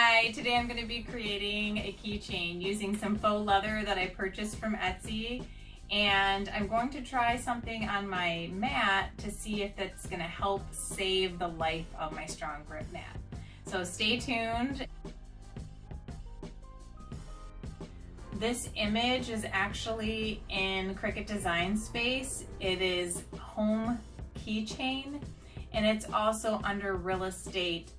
Hi, today I'm going to be creating a keychain using some faux leather that I purchased from Etsy, and I'm going to try something on my mat to see if that's going to help save the life of my Strong Grip mat. So stay tuned. This image is actually in Cricut Design Space. It is home keychain, and it's also under real estate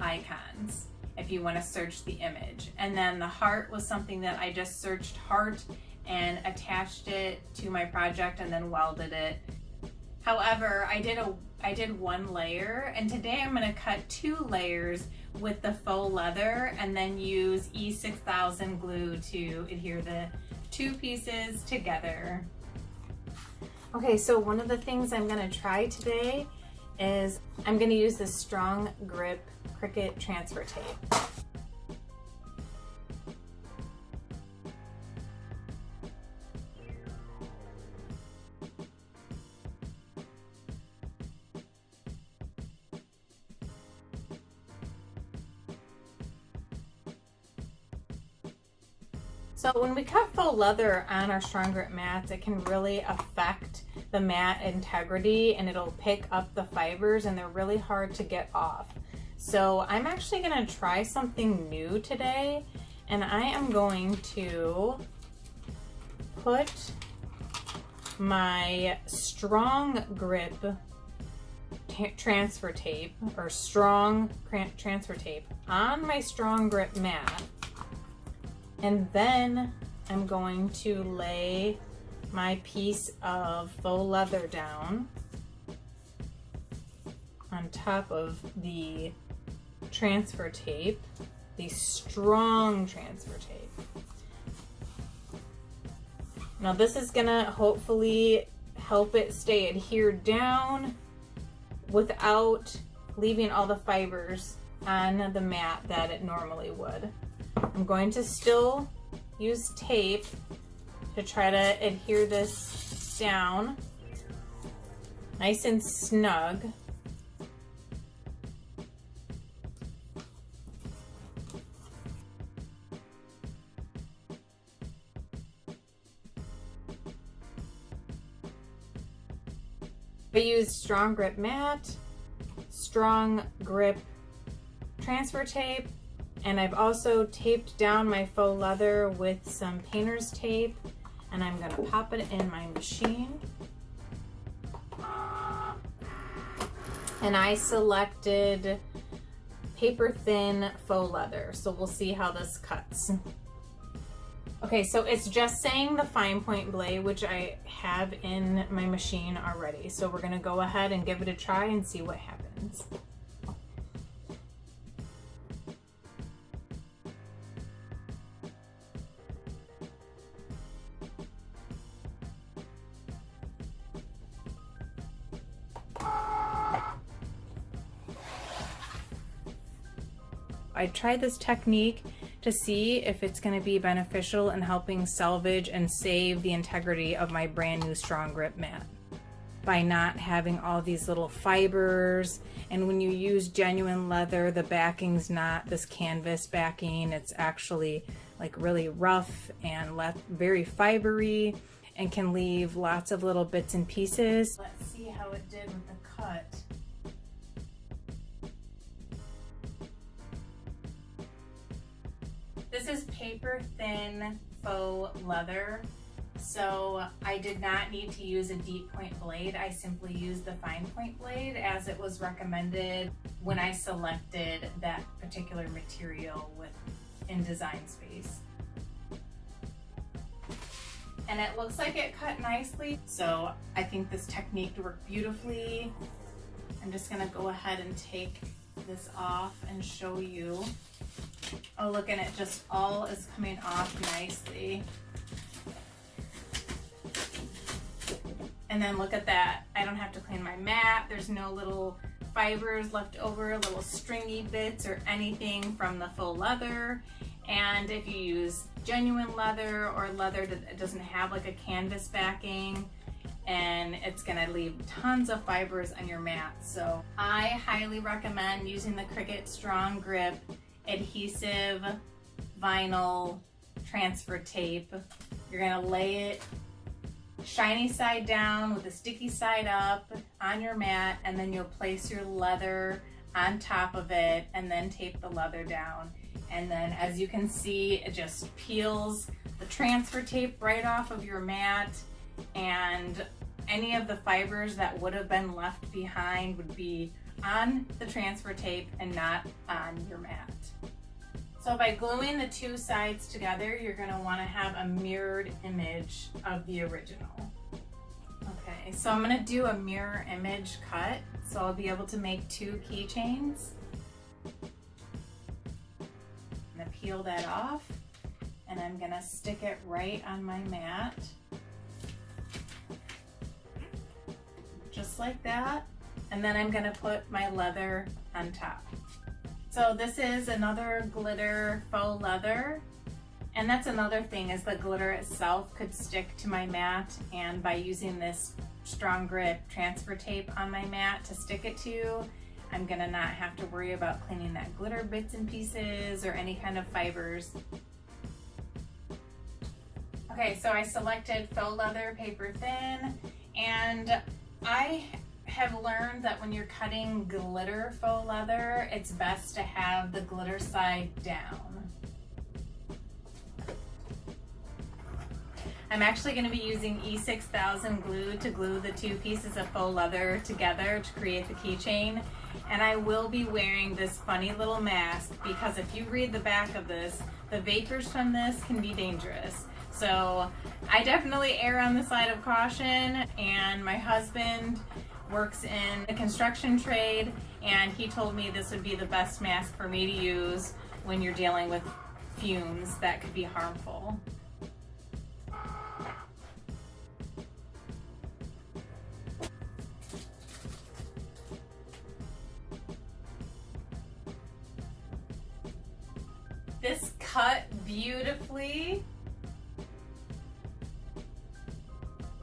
icons if you want to search the image. And then the heart was something that I just searched heart and attached it to my project and then welded it. However, I did one layer, and today I'm going to cut 2 layers with the faux leather and then use E6000 glue to adhere the 2 pieces together. Okay, so one of the things I'm going to try today is I'm going to use this Strong Grip Cricut transfer tape. So when we cut faux leather on our Strong Grip mats, it can really affect the mat integrity, and it'll pick up the fibers, and they're really hard to get off. So I'm actually going to try something new today, and I am going to put my Strong Grip transfer tape, or Strong transfer tape, on my Strong Grip mat, and then I'm going to lay my piece of faux leather down on top of the transfer tape, the strong transfer tape. Now this is gonna hopefully help it stay adhered down without leaving all the fibers on the mat that it normally would. I'm going to still use tape to try to adhere this down nice and snug. I used Strong Grip Mat, Strong Grip transfer tape, and I've also taped down my faux leather with some painter's tape, and I'm going to pop it in my machine. And I selected paper thin faux leather, so we'll see how this cuts. Okay, so it's just saying the fine point blade, which I have in my machine already. So we're going to go ahead and give it a try and see what happens. I tried this technique to see if it's going to be beneficial in helping salvage and save the integrity of my brand new Strong Grip mat by not having all these little fibers. And when you use genuine leather, the backing's not this canvas backing, it's actually like really rough and very fibery and can leave lots of little bits and pieces. Let's see how it did with the cut. This is paper thin faux leather, so I did not need to use a deep point blade. I simply used the fine point blade as it was recommended when I selected that particular material in Design Space. And it looks like it cut nicely, so I think this technique worked beautifully. I'm just gonna go ahead and take this off and show you. Oh, look, and it just all is coming off nicely. And then look at that. I don't have to clean my mat. There's no little fibers left over, little stringy bits or anything from the faux leather. And if you use genuine leather or leather that doesn't have like a canvas backing, and it's gonna leave tons of fibers on your mat. So I highly recommend using the Cricut Strong Grip adhesive vinyl transfer tape. You're gonna lay it shiny side down with the sticky side up on your mat, and then you'll place your leather on top of it and then tape the leather down. And then as you can see, it just peels the transfer tape right off of your mat, and any of the fibers that would have been left behind would be on the transfer tape and not on your mat. So by gluing the two sides together, you're going to want to have a mirrored image of the original. Okay, so I'm going to do a mirror image cut, so I'll be able to make two keychains. I'm going to peel that off, and I'm going to stick it right on my mat. Just like that. And then I'm going to put my leather on top. So this is another glitter faux leather, and that's another thing, is the glitter itself could stick to my mat, and by using this strong grip transfer tape on my mat to stick it to, I'm gonna not have to worry about cleaning that glitter bits and pieces or any kind of fibers. Okay, so I selected faux leather paper thin, and I have learned that when you're cutting glitter faux leather, it's best to have the glitter side down. I'm actually going to be using E6000 glue to glue the two pieces of faux leather together to create the keychain, and I will be wearing this funny little mask because if you read the back of this, the vapors from this can be dangerous. So I definitely err on the side of caution, and my husband works in the construction trade, and he told me this would be the best mask for me to use when you're dealing with fumes that could be harmful. This cut beautifully,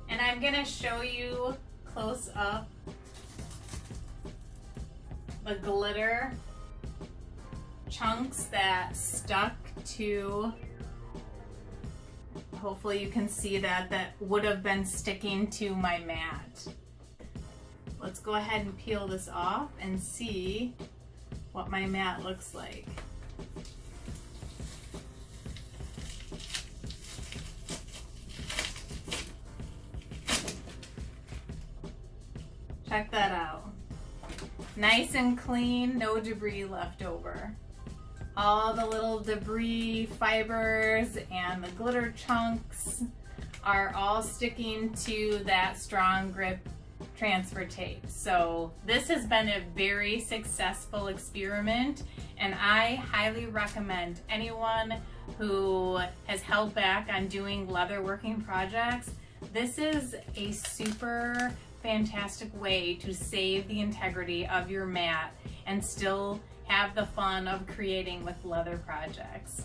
and I'm gonna show you close up the glitter chunks that stuck to, hopefully you can see that would have been sticking to my mat. Let's go ahead and peel this off and see what my mat looks like. Check that out. Nice and clean, no debris left over. All the little debris fibers and the glitter chunks are all sticking to that strong grip transfer tape. So this has been a very successful experiment, and I highly recommend anyone who has held back on doing leather working projects. This is a super fantastic way to save the integrity of your mat and still have the fun of creating with leather projects.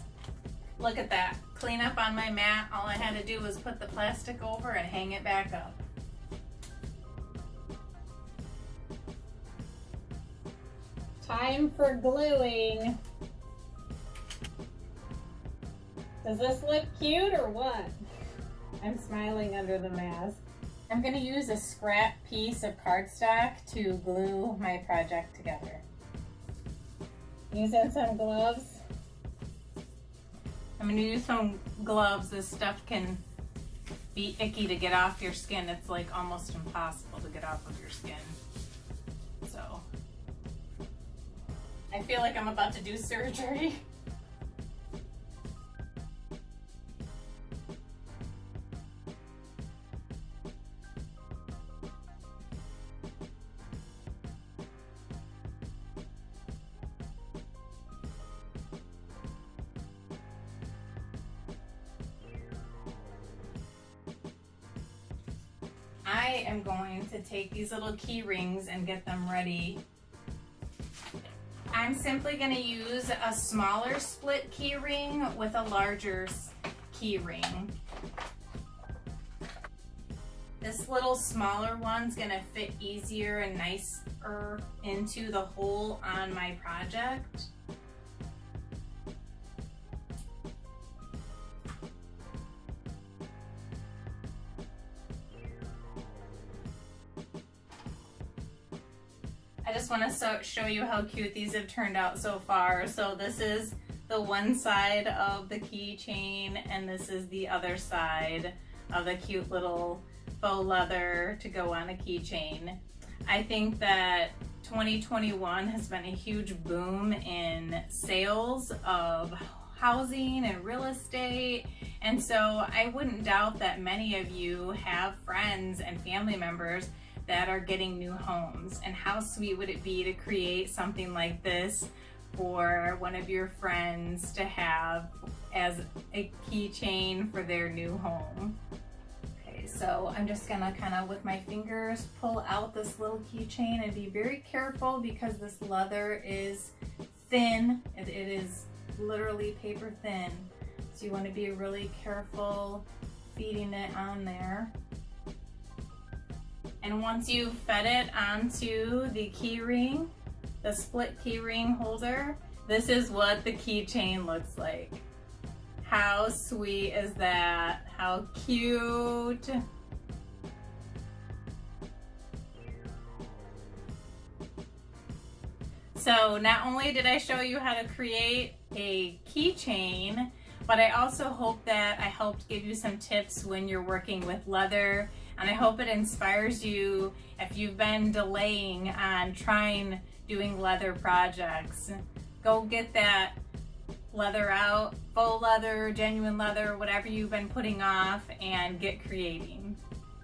Look at that, clean up on my mat. All I had to do was put the plastic over and hang it back up. Time for gluing. Does this look cute or what? I'm smiling under the mask. I'm going to use a scrap piece of cardstock to glue my project together. Using some gloves. I'm going to use some gloves. This stuff can be icky to get off your skin. It's like almost impossible to get off of your skin. So I feel like I'm about to do surgery. I am going to take these little key rings and get them ready. I'm simply going to use a smaller split key ring with a larger key ring. This little smaller one's going to fit easier and nicer into the hole on my project. want to show you how cute these have turned out so far. So this is the one side of the keychain, and this is the other side of the cute little faux leather to go on a keychain. I think that 2021 has been a huge boom in sales of housing and real estate, and so I wouldn't doubt that many of you have friends and family members that are getting new homes. And how sweet would it be to create something like this for one of your friends to have as a keychain for their new home? Okay, so I'm just gonna kind of with my fingers pull out this little keychain and be very careful because this leather is thin. It is literally paper thin. So you want to be really careful feeding it on there. And once you've fed it onto the key ring, the split key ring holder, this is what the keychain looks like. How sweet is that? How cute. So not only did I show you how to create a keychain, but I also hope that I helped give you some tips when you're working with leather, and I hope it inspires you if you've been delaying on trying doing leather projects. Go get that leather out, faux leather, genuine leather, whatever you've been putting off, and get creating.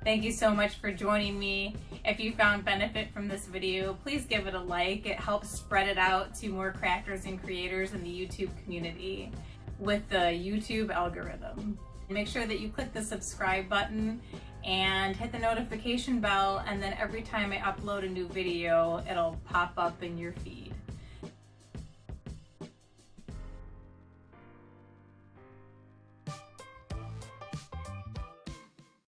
Thank you so much for joining me. If you found benefit from this video, please give it a like. It helps spread it out to more crafters and creators in the YouTube community with the YouTube algorithm. Make sure that you click the subscribe button and hit the notification bell, and then every time I upload a new video, it'll pop up in your feed.